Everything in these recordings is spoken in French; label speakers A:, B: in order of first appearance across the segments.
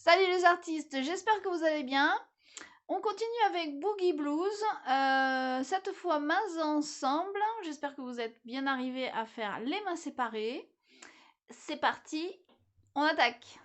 A: Salut les artistes, j'espère que vous allez bien. On continue avec Boogie Blues, cette fois mains ensemble. J'espère que vous êtes bien arrivés à faire les mains séparées. C'est parti, on attaque.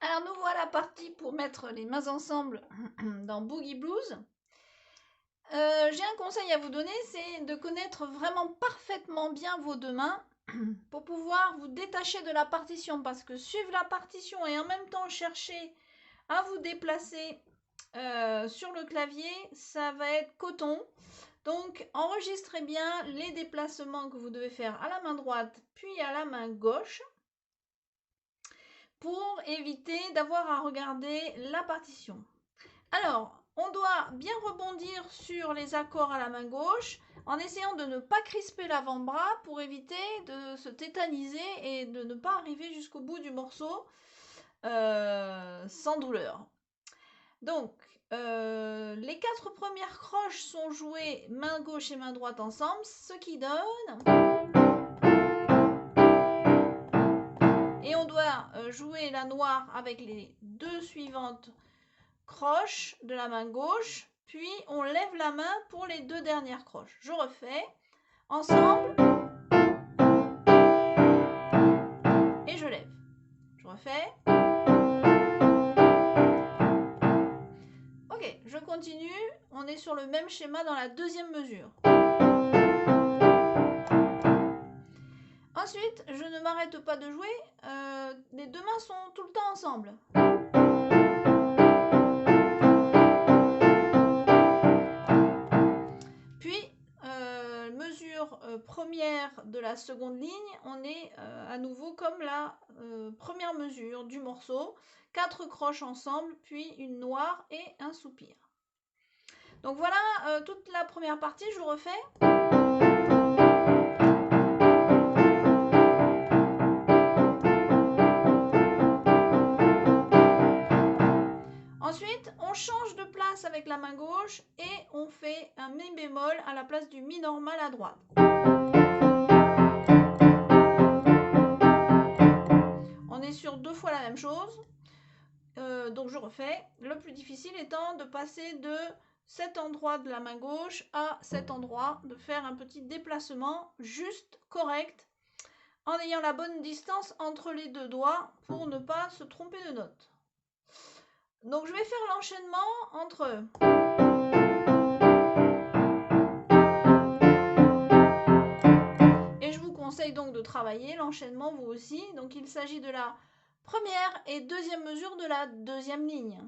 A: Alors nous voilà partis pour mettre les mains ensemble dans Boogie Blues. J'ai un conseil à vous donner, c'est de connaître vraiment parfaitement bien vos deux mains pour pouvoir vous détacher de la partition, parce que suivre la partition et en même temps chercher à vous déplacer sur le clavier, ça va être coton. Donc enregistrez bien les déplacements que vous devez faire à la main droite puis à la main gauche pour éviter d'avoir à regarder la partition. Alors, on doit bien rebondir sur les accords à la main gauche en essayant de ne pas crisper l'avant-bras pour éviter de se tétaniser et de ne pas arriver jusqu'au bout du morceau sans douleur. Donc, les 4 premières croches sont jouées main gauche et main droite ensemble, ce qui donne... Et on doit jouer la noire avec les 2 suivantes croches de la main gauche, puis on lève la main pour les 2 dernières croches. Je refais, ensemble, et je lève. Je refais. Ok, je continue, on est sur le même schéma dans la deuxième mesure. Ensuite, je ne m'arrête pas de jouer, les 2 mains sont tout le temps ensemble. Puis, mesure première de la seconde ligne, on est à nouveau comme la première mesure du morceau. 4 croches ensemble, puis une noire et un soupir. Donc voilà toute la première partie, je vous refais. Ensuite, on change de place avec la main gauche et on fait un mi bémol à la place du mi normal à droite. On est sur 2 fois la même chose. Donc je refais. Le plus difficile étant de passer de cet endroit de la main gauche à cet endroit, de faire un petit déplacement juste, correct, en ayant la bonne distance entre les 2 doigts pour ne pas se tromper de note. Donc je vais faire l'enchaînement entre et je vous conseille donc de travailler l'enchaînement vous aussi. Donc il s'agit de la première et deuxième mesure de la deuxième ligne.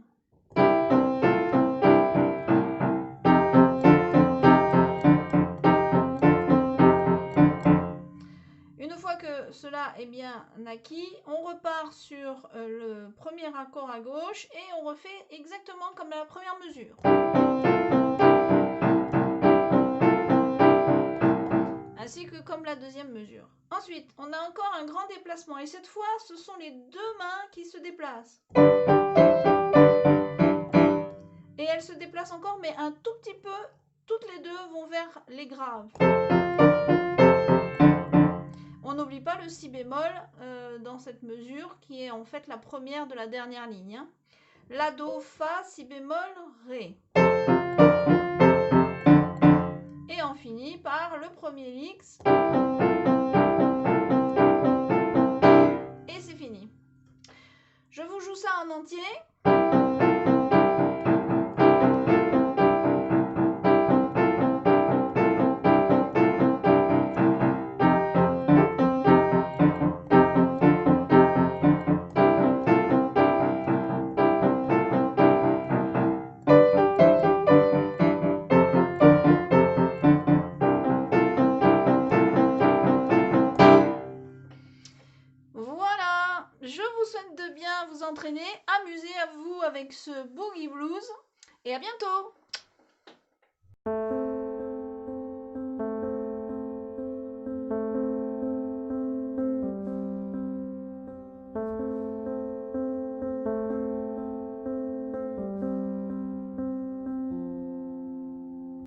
A: Une fois que cela est bien acquis, on repart sur le premier accord à gauche et on refait exactement comme la première mesure. Ainsi que comme la deuxième mesure. Ensuite, on a encore un grand déplacement et cette fois, ce sont les 2 mains qui se déplacent. Et elles se déplacent encore, mais un tout petit peu, toutes les 2 vont vers les graves. On n'oublie pas le si bémol dans cette mesure, qui est en fait la première de la dernière ligne. La, do, fa, si bémol, ré. Et on finit par le premier X. Et c'est fini. Je vous joue ça en entier. Voilà, je vous souhaite de bien vous entraîner, amusez-vous avec ce Boogie Blues et à bientôt!